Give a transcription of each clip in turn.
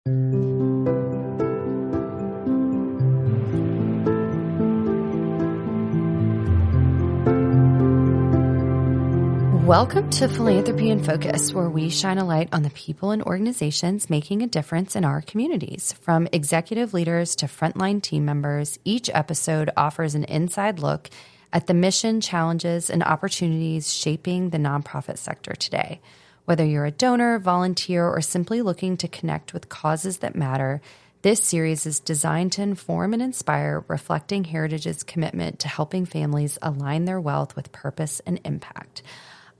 Welcome to Philanthropy in Focus, where we shine a light on the people and organizations making a difference in our communities. From executive leaders to frontline team members, each episode offers an inside look at the mission, challenges, and opportunities shaping the nonprofit sector today. Whether you're a donor, volunteer, or simply looking to connect with causes that matter, this series is designed to inform and inspire, reflecting Heritage's commitment to helping families align their wealth with purpose and impact.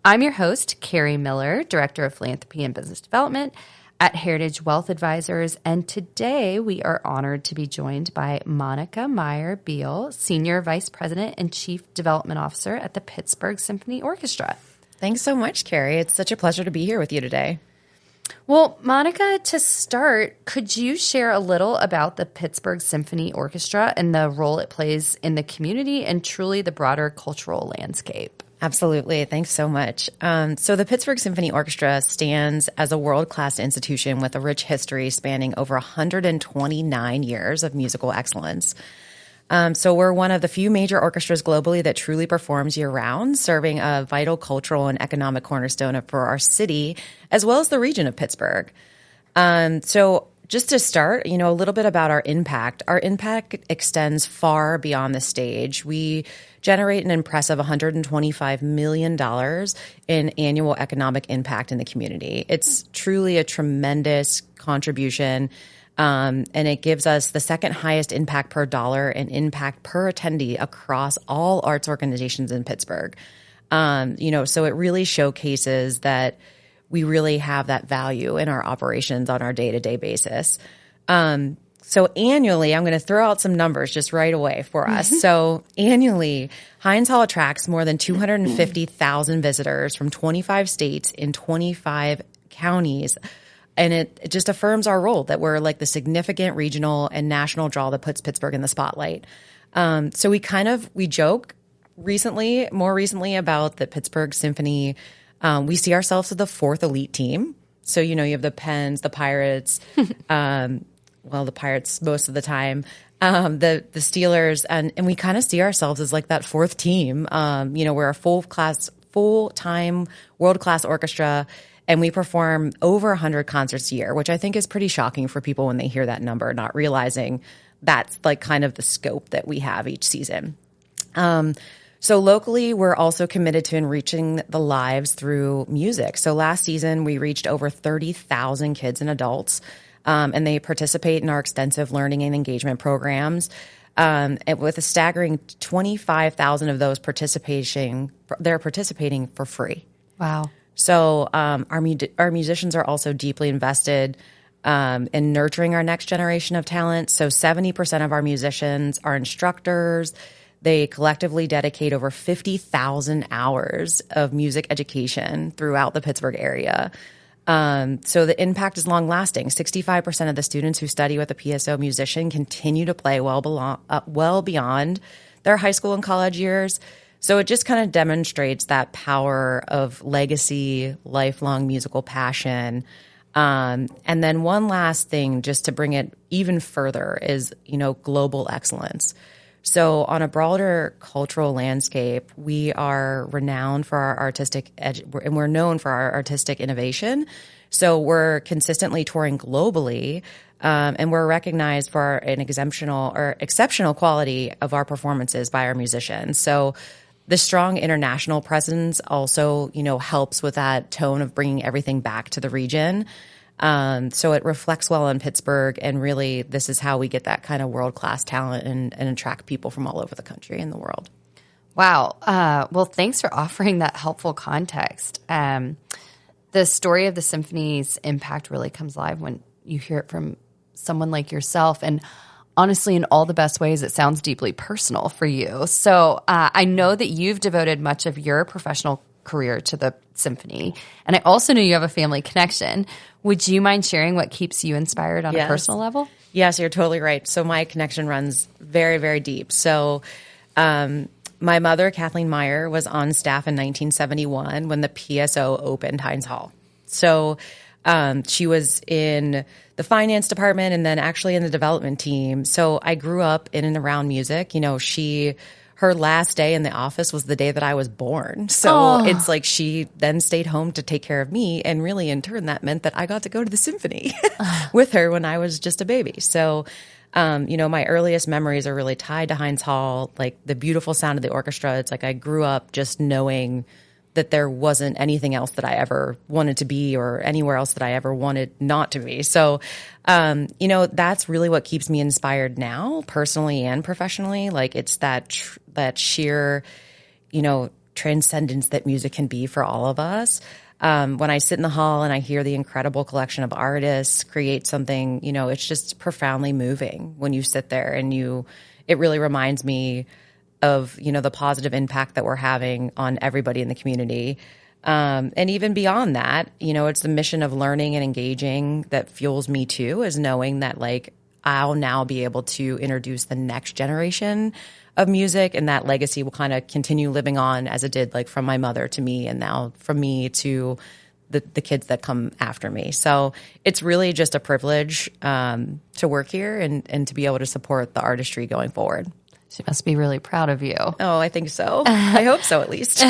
I'm your host, Carrie Miller, Director of Philanthropy and Business Development at Heritage Wealth Advisors, and today we are honored to be joined by Monica Meyer Beale, Senior Vice President and Chief Development Officer at the Pittsburgh Symphony Orchestra. Thanks so much, Carrie. It's such a pleasure to be here with you today. Well, Monica, to start, could you share a little about the Pittsburgh Symphony Orchestra and the role it plays in the community and truly the broader cultural landscape? Absolutely. Thanks so much. So the Pittsburgh Symphony Orchestra stands as a world-class institution with a rich history spanning over 129 years of musical excellence. So we're one of the few major orchestras globally that truly performs year-round, serving a vital cultural and economic cornerstone for our city, as well as the region of Pittsburgh. So just to start, a little bit about our impact. Our impact extends far beyond the stage. We generate an impressive $125 million in annual economic impact in the community. It's truly a tremendous contribution, and it gives us the second highest impact per dollar and impact per attendee across all arts organizations in Pittsburgh. So it really showcases that we really have that value in our operations on our day-to-day basis. So annually, I'm going to throw out some numbers just right away for us. So annually, Heinz Hall attracts more than 250,000 visitors from 25 states in 25 counties. And it just affirms our role that we're like the significant regional and national draw that puts Pittsburgh in the spotlight. So we joke more recently about the Pittsburgh Symphony. We see ourselves as the fourth elite team. So, you have the Pens, the Pirates, the Pirates most of the time, the Steelers, and we kind of see ourselves as like that fourth team. We're a full-time world-class orchestra, and we perform over 100 concerts a year, which I think is pretty shocking for people when they hear that number, not realizing that's like kind of the scope that we have each season. So locally, we're also committed to enriching the lives through music. So last season, we reached over 30,000 kids and adults, and they participate in our extensive learning and engagement programs. And with a staggering 25,000 of those they're participating for free. Wow. So our musicians are also deeply invested in nurturing our next generation of talent. So 70% of our musicians are instructors. They collectively dedicate over 50,000 hours of music education throughout the Pittsburgh area. So the impact is long-lasting. 65% of the students who study with a PSO musician continue to play well beyond their high school and college years. So it just kind of demonstrates that power of legacy, lifelong musical passion. And then one last thing, just to bring it even further, is, global excellence. So on a broader cultural landscape, we are renowned for our and we're known for our artistic innovation. So we're consistently touring globally, and we're recognized for an exceptional quality of our performances by our musicians. So the strong international presence also, helps with that tone of bringing everything back to the region. So it reflects well on Pittsburgh, and really this is how we get that kind of world-class talent and attract people from all over the country and the world. Wow. Well, thanks for offering that helpful context. The story of the symphony's impact really comes alive when you hear it from someone like yourself. And honestly, in all the best ways, it sounds deeply personal for you. So I know that you've devoted much of your professional career to the symphony, and I also know you have a family connection. Would you mind sharing what keeps you inspired on a personal level? Yes, you're totally right. So my connection runs very, very deep. So my mother, Kathleen Meyer, was on staff in 1971 when the PSO opened Heinz Hall. So She was in the finance department and then actually in the development team. So I grew up in and around music. Her last day in the office was the day that I was born. So it's like she then stayed home to take care of me. And really, in turn, that meant that I got to go to the symphony with her when I was just a baby. So, my earliest memories are really tied to Heinz Hall, like the beautiful sound of the orchestra. It's like I grew up just knowing that there wasn't anything else that I ever wanted to be or anywhere else that I ever wanted not to be. So, that's really what keeps me inspired now, personally and professionally. Like it's that sheer, transcendence that music can be for all of us. When I sit in the hall and I hear the incredible collection of artists create something, it's just profoundly moving when you sit there and it really reminds me of, the positive impact that we're having on everybody in the community. And even beyond that, it's the mission of learning and engaging that fuels me too, is knowing that like I'll now be able to introduce the next generation of music, and that legacy will kind of continue living on as it did like from my mother to me and now from me to the kids that come after me. So it's really just a privilege to work here and to be able to support the artistry going forward. She must be really proud of you. Oh, I think so. I hope so, at least.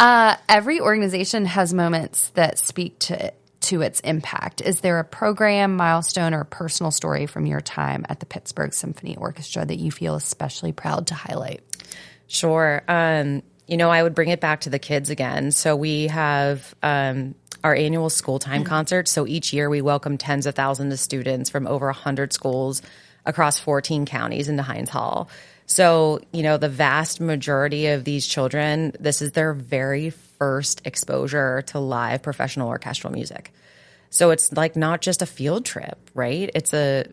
Every organization has moments that speak to its impact. Is there a program, milestone, or personal story from your time at the Pittsburgh Symphony Orchestra that you feel especially proud to highlight? Sure. I would bring it back to the kids again. So we have our annual school time concert. So each year we welcome tens of thousands of students from over 100 schools across 14 counties into Heinz Hall. So, the vast majority of these children, this is their very first exposure to live professional orchestral music. So it's like not just a field trip, right? It's a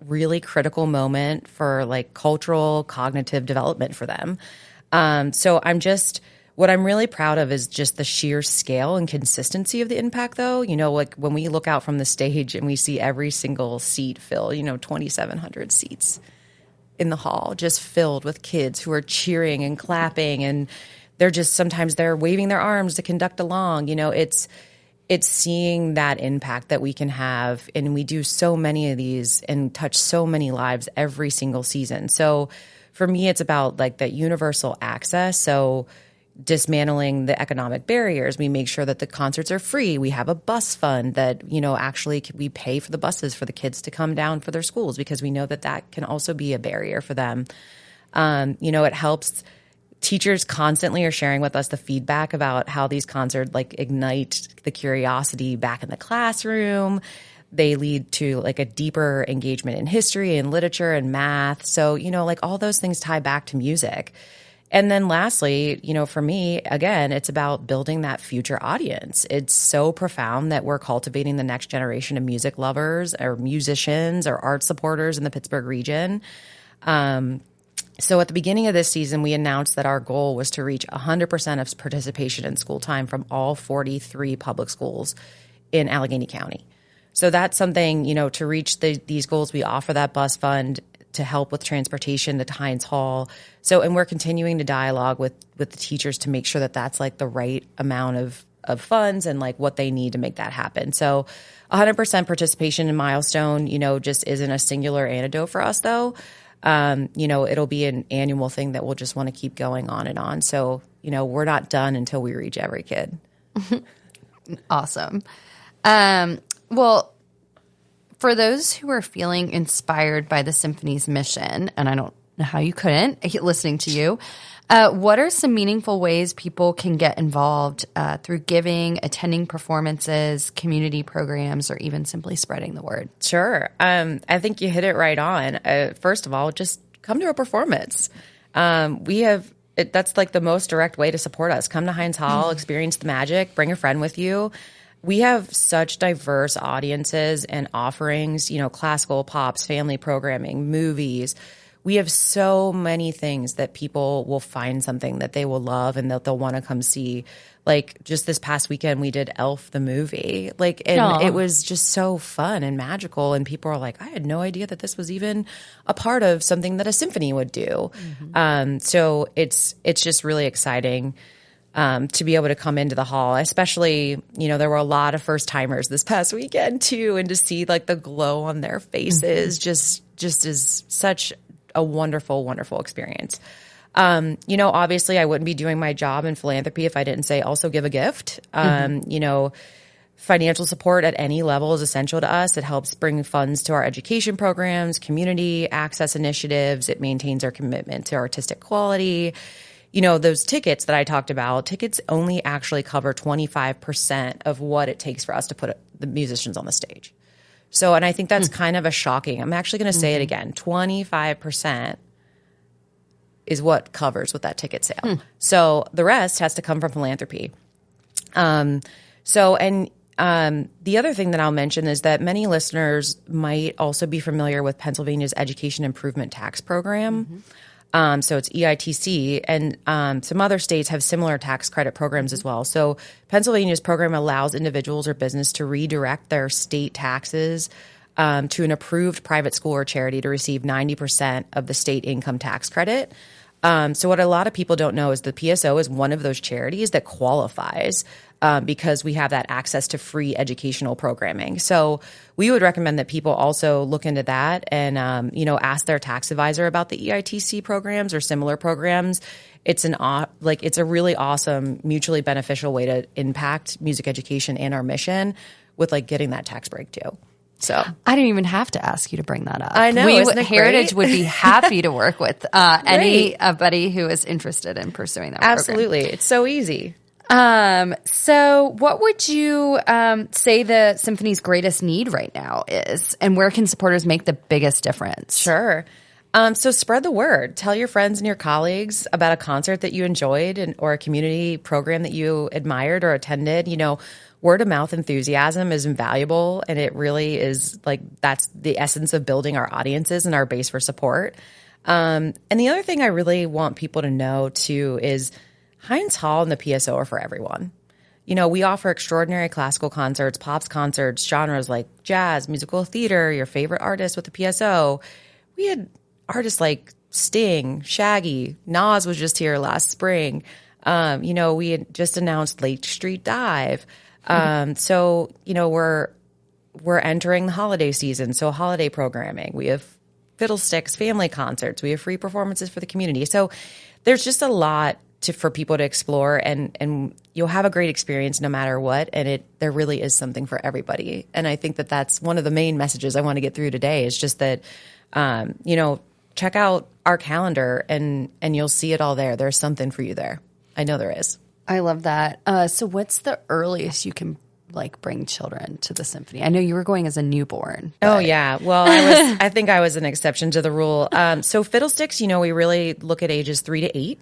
really critical moment for like cultural, cognitive development for them. What I'm really proud of is just the sheer scale and consistency of the impact, though. Like when we look out from the stage and we see every single seat fill, 2,700 seats in the hall just filled with kids who are cheering and clapping, and sometimes they're waving their arms to conduct along. It's seeing that impact that we can have, and we do so many of these and touch so many lives every single season. So for me, it's about like that universal access. So dismantling the economic barriers. We make sure that the concerts are free. We have a bus fund that, actually we pay for the buses for the kids to come down for their schools, because we know that can also be a barrier for them. It helps. Teachers constantly are sharing with us the feedback about how these concerts like ignite the curiosity back in the classroom. They lead to like a deeper engagement in history and literature and math. So, like all those things tie back to music. And then lastly, for me, again, it's about building that future audience. It's so profound that we're cultivating the next generation of music lovers or musicians or art supporters in the Pittsburgh region. So at the beginning of this season, we announced that our goal was to reach 100% of participation in school time from all 43 public schools in Allegheny County. So that's something, to reach these goals, we offer that bus fund to help with transportation to Heinz Hall. So, and we're continuing to dialogue with the teachers to make sure that that's like the right amount of funds and like what they need to make that happen. So 100% participation in milestone, just isn't a singular antidote for us though. It'll be an annual thing that we'll just want to keep going on and on. So, we're not done until we reach every kid. Awesome. Well, for those who are feeling inspired by the symphony's mission, and I don't know how you couldn't listening to you, what are some meaningful ways people can get involved through giving, attending performances, community programs, or even simply spreading the word? Sure. I think you hit it right on. First of all, just come to a performance. That's like the most direct way to support us. Come to Heinz Hall, experience the magic, bring a friend with you. We have such diverse audiences and offerings, classical, pops, family programming, movies. We have so many things that people will find something that they will love and that they'll want to come see. Like just this past weekend, we did Elf the movie. It was just so fun and magical. And people are like, I had no idea that this was even a part of something that a symphony would do. So it's just really exciting. to be able to come into the hall, especially, there were a lot of first timers this past weekend too. And to see like the glow on their faces just is such a wonderful, wonderful experience. Obviously I wouldn't be doing my job in philanthropy if I didn't say also give a gift. Financial support at any level is essential to us. It helps bring funds to our education programs, community access initiatives. It maintains our commitment to artistic quality. Those tickets that I talked about, tickets only actually cover 25% of what it takes for us to put the musicians on the stage. So, and I think that's kind of a shocking. I'm actually going to say it again. 25% is what covers with that ticket sale. So the rest has to come from philanthropy. The other thing that I'll mention is that many listeners might also be familiar with Pennsylvania's Education Improvement Tax Program. So it's EITC, and some other states have similar tax credit programs as well. So Pennsylvania's program allows individuals or business to redirect their state taxes to an approved private school or charity to receive 90% of the state income tax credit. So what a lot of people don't know is the PSO is one of those charities that qualifies because we have that access to free educational programming. So we would recommend that people also look into that and, ask their tax advisor about the EITC programs or similar programs. It's a really awesome, mutually beneficial way to impact music education and our mission with like getting that tax break too. So I didn't even have to ask you to bring that up. I know. Heritage would be happy to work with anybody who is interested in pursuing that program. Absolutely. It's so easy. So what would you say the symphony's greatest need right now is, and where can supporters make the biggest difference? Sure. So spread the word. Tell your friends and your colleagues about a concert that you enjoyed or a community program that you admired or attended. Word of mouth enthusiasm is invaluable, and it really is that's the essence of building our audiences and our base for support. And the other thing I really want people to know too is Heinz Hall and the PSO are for everyone. We offer extraordinary classical concerts, pops concerts, genres like jazz, musical theater, your favorite artists with the PSO. We had artists like Sting, Shaggy, Nas was just here last spring. We had just announced Lake Street Dive. So, we're entering the holiday season. So holiday programming, we have fiddlesticks, family concerts, we have free performances for the community. So there's just a lot for people to explore, and you'll have a great experience no matter what. And there really is something for everybody. And I think that that's one of the main messages I want to get through today is just that, check out our calendar and you'll see it all there. There's something for you there. I know there is. I love that. So what's the earliest you can bring children to the symphony? I know you were going as a newborn. Oh yeah. Well, I think I was an exception to the rule. So fiddlesticks, we really look at ages 3 to 8,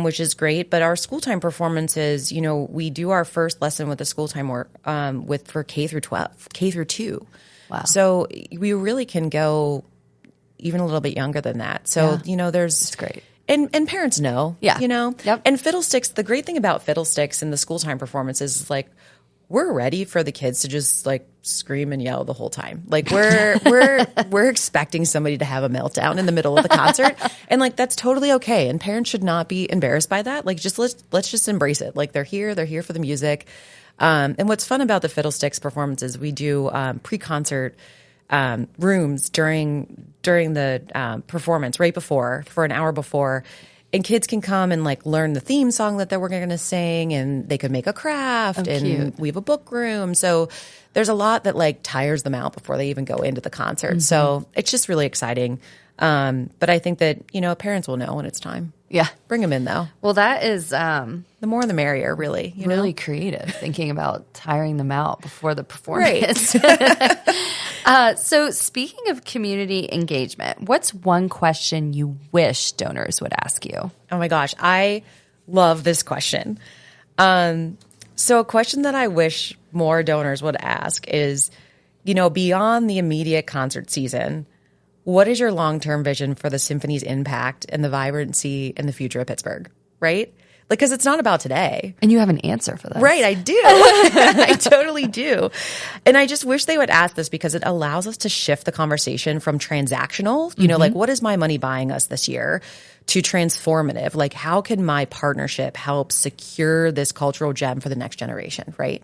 which is great. But our school time performances, we do our first lesson with the school time work, for K through 12, K through 2. Wow. So we really can go even a little bit younger than that. So, It's great. And parents know, Yep. And fiddlesticks, the great thing about fiddlesticks and the school time performances is we're ready for the kids to just scream and yell the whole time. We're expecting somebody to have a meltdown in the middle of the concert, and that's totally okay. And parents should not be embarrassed by that. Let's just embrace it. They're here for the music. And what's fun about the fiddlesticks performances, we do pre-concert rooms during the performance right before, for an hour before. And kids can come and learn the theme song that we're going to sing, and they could make a craft, and cute. we have a book room. So there's a lot that tires them out before they even go into the concert. So it's just really exciting. But I think that, parents will know when it's time. Yeah. Bring them in though. Well, that is the more the merrier, really. Really creative, thinking about tiring them out before the performance. Right. So speaking of community engagement, what's one question you wish donors would ask you? Oh my gosh, I love this question. So a question that I wish more donors would ask is, beyond the immediate concert season, what is your long-term vision for the symphony's impact and the vibrancy and the future of Pittsburgh, right? Like, because it's not about today. And you have an answer for that. Right, I do. I totally do. And I just wish they would ask this because it allows us to shift the conversation from transactional, you know, like what is my money buying us this year, to transformative. Like, how can my partnership help secure this cultural gem for the next generation, right?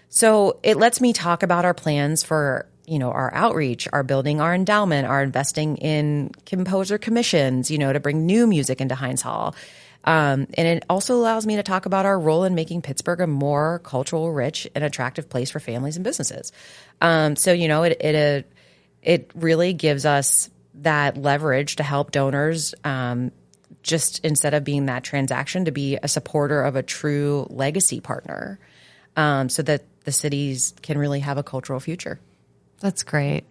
So it lets me talk about our plans for, you know, our outreach, our building our endowment, our investing in composer commissions, you know, to bring new music into Heinz Hall. And it also allows me to talk about our role in making Pittsburgh a more cultural, rich, and attractive place for families and businesses. So, you know, it really gives us that leverage to help donors, just instead of being that transaction, to be a supporter of a true legacy partner, so that the cities can really have a cultural future. That's great.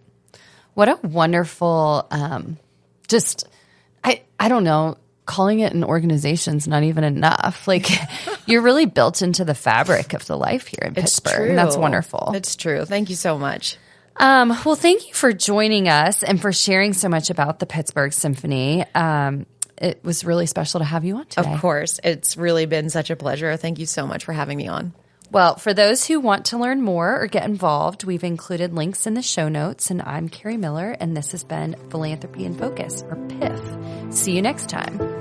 What a wonderful, I don't know, calling it an organization's not even enough. Like, you're really built into the fabric of the life here in Pittsburgh. True. And that's wonderful. It's true. Thank you so much. Well, thank you for joining us and for sharing so much about the Pittsburgh Symphony. It was really special to have you on today. Of course. It's really been such a pleasure. Thank you so much for having me on. Well, for those who want to learn more or get involved, we've included links in the show notes. And I'm Carrie Miller, and this has been Philanthropy in Focus, or PIF. See you next time.